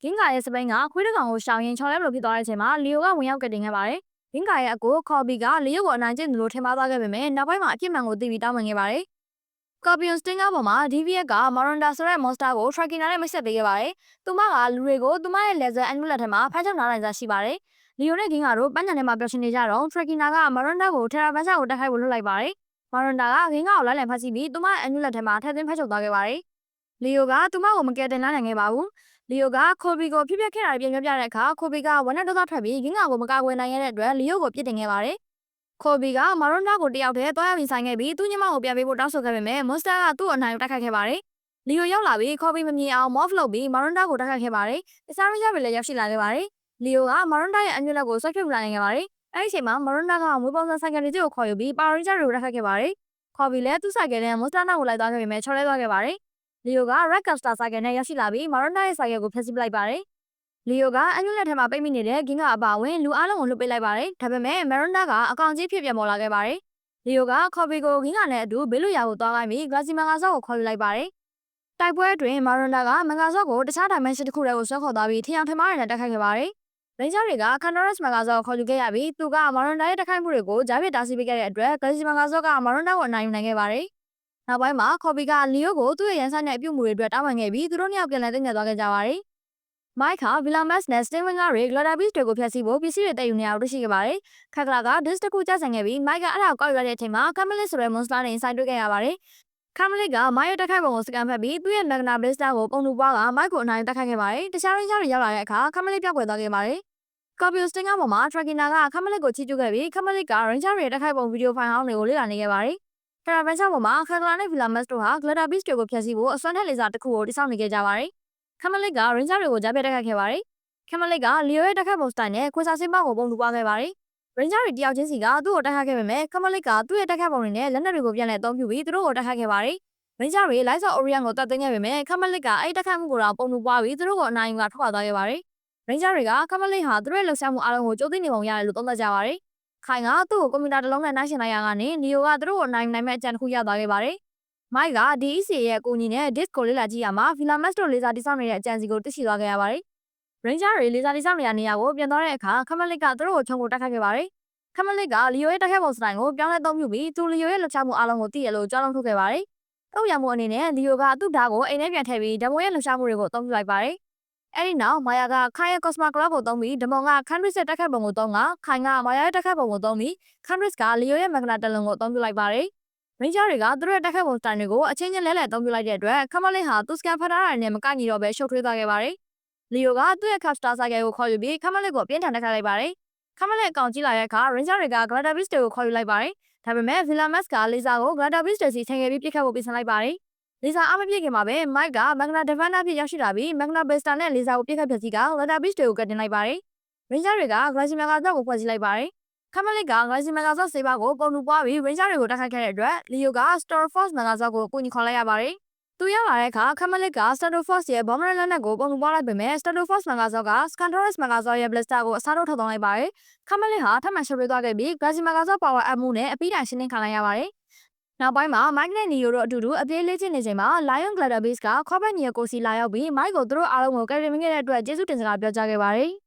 ဂင်းကာရဲ့စပိန်ကခွေးတကောင်ကိုရှောင်ရင်ချော်လဲမလို့ဖြစ်သွားတဲ့အချိန်မှာလီယိုကဝင်ရောက်ကတင်ခဲ့ပါတယ်။ဂင်းကာရဲ့အကိုခေါ်ဘီကလီယိုကိုအနိုင်ကျင့်တယ်လို့ထင်မှားသွားခဲ့ပေမဲ့နောက်ပိုင်းမှာအပြစ်မှန်ကိုသိပြီးတောင်းပန်ခဲ့ပါတယ်။ Scorpion Stinger ပေါ်မှာ DVS က Maronda ဆိုတဲ့ monster ကို Trakina နဲ့မိတ်ဆက်ပေးခဲ့ပါတယ်။သူမကလူတွေကိုသူမရဲ့ laser amulet ထဲမှာဖမ်းချုပ်ထားနိုင်စွာရှိပါတယ်။လီယိုနဲ့ဂင်းကာတို့ပန်းချံထဲမှာပျော်ရွှင်နေကြတော့ Trakina က Maronda ကို Terra Banshee ကိုတိုက်ခိုက်ဖို့လုပ်လိုက်ပါတယ်။ Maronda ကဂင်းကာကိုလိုက်လံဖမ်းဆီးပြီးသူမရဲ့ amulet ထဲမှာထည့်သွင်းဖမ်းချုပ်သွားခဲ့ပါတယ်။လီယိုကသူမကိုမကယ်တင်နိုင်ခဲ့ပါဘူး။လီယိုကခိုဘီကိုဖြစ်ပျက်ခဲ့တာတွေပြင်ပြတဲ့အခါခိုဘီကဝမ်းနဲ့ဒေါသထွက်ပြီးဂင်းကာကိုမကာကွယ်နိုင်ခဲ့တဲ့အတွက်လီယိုကိုပြစ်တင်ခဲ့ပါတယ်။ခိုဘီကမာရွန်ဒါကိုတယောက်တည်းတွားရောက်ရင်ဆိုင်ခဲ့ပြီးသူ့ညီမကိုပြန်ပေးဖို့တောင်းဆိုခဲ့ပေမဲ့မွန်စတာကသူ့အနိုင်ကိုတိုက်ခိုက်ခဲ့ပါတယ်။လီယိုရောက်လာပြီးခိုဘီမမြင်အောင်မော့ဖ်လုပ်ပြီးမာရွန်ဒါကိုတိုက်ခိုက်ခဲ့ပါတယ်။တခြားရင်းချတွေလည်းရောက်ရှိလာခဲ့ပါတယ်။လီယိုကမာရွန်ဒါရဲ့အညွန့်လက်ကိုဆွဲဖြုတ်လာနိုင်ခဲ့ပါတယ်။အဲဒီအချိန်မှာမာရွန်ဒါကမွေးပုံစံဆိုင်ကယ်တွေကိုခေါ်ယူပြီးပါရင်းချတွေကိုတိုက်ခိုက်ခဲ့ပါတယ်။ခိုဘီလည်းသူ့ဆိုင်ကယ်နဲ့မွန်စတာနောက်ကိုလိုက်သွားခဲ့ပေမဲ့ချော်လဲသွားခဲ့ပါတယ်။လီယိုက Red Caster ဆိုင်ကယ်နဲ့ရောက်ရှိလာပြီးမာရွန်ဒါရဲ့ဆိုင်ကယ်ကိုဖျက်ဆီးပလိုက်ပါတယ်။လီယိုကအညွန့်လက်ထဲမှာပိတ်မိနေတဲ့ဂင်းကာအပါအဝင်လူအားလုံးကိုလွှတ်ပေးလိုက်ပါတယ်။ဒါပေမဲ့မာရွန်ဒါကအကောင်ကြီးဖြစ်ပြန်ပေါ်လာခဲ့ပါတယ်။လီယိုကခေါ်ဘီကိုဂင်းကာနဲ့အတူဘေးလွတ်ရာကိုသွားခိုင်းပြီးဂလာစီမန်ဂါဆော့ကိုခေါ်ယူလိုက်ပါတယ်။တိုက်ပွဲအတွင်းမာရွန်ဒါကမန်ဂါဆော့ကိုတခြား dimension တစ်ခုထဲကိုဆွဲခေါ်သွားပြီးထင်အောင်ထင်မှားတွေနဲ့တိုက်ခိုက်ခဲ့ပါတယ်။ရင်းချတွေကခန်နိုရက်စ်မန်ဂါဆော့ကိုခေါ်ယူခဲ့ရပြီးသူကမာရွန်ဒါရဲ့တိုက်ခိုက်မှုတွေကိုကြားပြတားဆီးပေးခဲ့တဲ့အတွက်ဂလာစီမန်ဂါဆော့ကမာရွန်ဒါကိုအနိုင်ယူနိုင်ခဲ့ပါတယ်။နောက်ပိုင်းမှာခေါ်ဘီကလီယိုကိုသူ့ရဲ့ရန်ဆိုင်တဲ့အပြုအမူတွေအတွက်တောင်းပန်ခဲ့ပြီးသူတို့နှစ်ယောက်ပြန်လည်တည်ငြိမ်သွားခဲ့ကြပါတယ်။မိုက်ခါဗီလာမတ်စ်နဲ့စတင်ဝင်းကတွေဂလာဒါဘစ်တွေကိုဖျက်ဆီးဖို့ပစ္စည်းတွေတည်ယူနေရတွေ့ရှိခဲ့ပါတယ်။ခက်ကလာကဒစ်တစ်ခုကျဆင်ခဲ့ပြီးမိုက်ကအဲ့ဒါကိုကောက်ယူလိုက်တဲ့အချိန်မှာကမ်မလစ်ဆိုတဲ့မွန်စတာနဲ့ဆိုင်တွေ့ခဲ့ရပါတယ်။ကမ်မလစ်ကမိုက်ရဲ့တိုက်ခိုက်ပုံကိုစကန်ဖတ်ပြီးသူ့ရဲ့မက်ဂနာဘလစ်စတာကိုပုံတူပွားကမိုက်ကိုအနိုင်တိုက်ခိုက်ခဲ့ပါတယ်။တခြားရင်းချတွေရောက်လာတဲ့အခါကမ်မလစ်ပြောက်ကွယ်သွားခဲ့ပါတယ်။ Scorpio Stinger ပေါ်မှာ Trakina ကကမ်မလစ်ကိုချီးကျူးခဲ့ပြီးကမ်မလစ်ကရင်းချတွေတိုက်ခိုက်ပုံဗီဒီယိုဖိုင်ဟောင်းတွေကိုလေ့လာနေခဲ့ပါတယ်။ Terra Banshee ပေါ်မှာခက်ကလာနဲ့ဗီလာမတ်စ်တို့ဟာဂလာဒါဘစ်တွေကိုဖျက်ဆီးဖို့အစွမ်းထက်လေစာတစ်ခုကိုတိစောက်နေခဲ့ကြပါတယ်။ကမ်မလစ်ကရင်းချတွေကိုကြားပြတိုက်ခိုက်ခဲ့ပါတယ်။ကမ်မလစ်ကလီယိုရဲ့တိုက်ခိုက်ပုံစတိုင်နဲ့ခွေစာစင်းပေါက်ကိုပုံတူပွားခဲ့ပါတယ်။ရင်းချတွေတယောက်ချင်းစီကသူ့ကိုတိုက်ခိုက်ခဲ့ပေမဲ့ကမ်မလစ်ကသူ့ရဲ့တိုက်ခိုက်ပုံတွေနဲ့လက်နက်တွေကိုပြန်လည်အသုံးပြုပြီးသူတို့ကိုတိုက်ခိုက်ခဲ့ပါတယ်။ရင်းချတွေလိုက်ဆော့အိုရီယန်ကိုတတ်သိမ်းခဲ့ပေမဲ့ကမ်မလစ်ကအဲ့တိုက်ခိုက်မှုကိုတော့ပုံတူပွားပြီးသူတို့ကိုအနိုင်ယူကထွက်ခွာသွားခဲ့ပါတယ်။ရင်းချတွေကကမ်မလစ်ဟာသူတို့ရဲ့လှုပ်ရှားမှုအားလုံးကိုကြိုသိနေပုံရတယ်လို့သုံးသပ်ကြပါတယ်။ခိုင်ကသူ့ကိုကွန်ပျူတာတစ်လုံးနဲ့နှိုင်းယှဉ်လိုက်ရကနေလီယိုကသူတို့ကိုအနိုင်နိုင်မဲ့အကြံတစ်ခုရသွားခဲ့ပါတယ်။မိုက်က DECA ရဲ့အကူအညီနဲ့ disk ကိုလေ့လာကြည့်ရမှာဗီလာမတ်စ်တို့လေစာတိစောက်နေတဲ့အကြံစီကိုသိရှိသွားခဲ့ရပါတယ်။ရင်းချတွေလေစာတိစောက်နေရာကိုပြန်သွားတဲ့အခါကမ်မလစ်ကသူတို့ကိုခြုံကိုတိုက်ခိုက်ခဲ့ပါတယ်။ကမ်မလစ်ကလီယိုရဲ့တိုက်ခိုက်ပုံစတိုင်ကိုပြောင်းလဲသုံးပြုပြီးသူလီယိုရဲ့လှုပ်ရှားမှုအားလုံးကိုသိရလို့ကြောက်လွန်ထုတ်ခဲ့ပါတယ်။တုံ့ပြန်မှုအနေနဲ့လီယိုကသူ့ဓာတ်ကိုအိမ်ထဲပြန်ထည့်ပြီးဒမိုရဲ့လှုပ်ရှားမှုတွေကိုအသုံးပြုလိုက်ပါတယ်။အဲဒီနောက်မာယာကခိုင်ရဲ့ Cosma Club ကိုသုံးပြီးဒမွန်ကခန်ရစ်ရဲ့တိုက်ခိုက်ပုံကိုသုံးကခိုင်ကမာယာရဲ့တိုက်ခိုက်ပုံကိုသုံးပြီးခန်ရစ်ကလီယိုရဲ့မက်ဂနာတလွန်ကိုအသုံးပြုလိုက်ပါတယ်။ရင်းချတွေကသူတို့ရဲ့တိုက်ခိုက်ပုံစတိုင်တွေကိုအချင်းချင်းလဲလှယ်အသုံးပြုလိုက်တဲ့အတွက်ကမ်မလစ်ဟာသူစကန်ဖတ်ထားတာနဲ့မကိုက်ညီတော့ပဲရှုပ်ထွေးသွားခဲ့ပါတယ်။လီယိုကသူ့ရဲ့ Capstar ဆိုင်ကယ်ကိုခေါ်ယူပြီးကမ်မလစ်ကိုအပြင်းထန်တိုက်ခိုက်လိုက်ပါတယ်။ကမ်မလစ်အကောင်ကြီးလာတဲ့အခါရင်းချတွေကဂလာဒါဘစ်တွေကိုခေါ်ယူလိုက်ပါတယ်။ဒါပေမဲ့ဗီလာမတ်စ်ကလေစာကိုဂလာဒါဘစ်တွေစီထင်ခဲ့ပြီးပြစ်ခတ်ဖို့ပြင်ဆင်လိုက်ပါတယ်။လေစာအမပြစ်ခင်မှာပဲမိုက်ကမက်ဂနာဒဗန်နာဖြစ်ရောက်ရှိလာပြီးမက်ဂနာဘက်စတာနဲ့လေစာကိုပြစ်ခတ်ဖျက်ဆီးကဂလာဒါဘစ်တွေကိုကတ်တင်လိုက်ပါတယ်။ရင်းချတွေကဂလာစီမန်ဂါဆော့ကိုဖွဲ့စည်းလိုက်ပါတယ်။ကမ်မလစ်ကဂလာစီမန်ဂါဆော့ဆေးပါကိုပုံတူပွားပြီးရင်းချတွေကိုတိုက်ခိုက်ခဲ့တဲ့အတွက်လီယိုက Star Force မန်ဂါဆော့ကိုအကူအညီခေါ်လိုက်ရပါတယ်။သူရောက်လာတဲ့အခါကမ်မလစ်က Star Force ရဲ့ bomber လက်နက်ကိုပုံတူပွားလိုက်ပေမဲ့ Star Force မန်ဂါဆော့က Scantorus မန်ဂါဆော့ရဲ့ blaster ကိုအစားထိုးထုတ်သွားလိုက်ပါတယ်။ကမ်မလစ်ဟာထပ်မံရှုပ်ထွေးသွားခဲ့ပြီးဂလာစီမန်ဂါဆော့ power up မှုနဲ့အပြီးတိုင်ရှင်းလင်းခံလိုက်ရပါတယ်။နောက်ပိုင်းမှာမိုက်နဲ့နီယိုတို့အတူတူအပြေးလေးချင်းနေချိန်မှာ Lion Gladiator Base ကခေါ်ဘက်ညီကိုစီလာရောက်ပြီးမိုက်ကိုသူတို့အားလုံးကိုကယ်တင်ခဲ့တဲ့အတွက်ကျေးဇူးတင်စကားပြောကြားခဲ့ပါတယ်။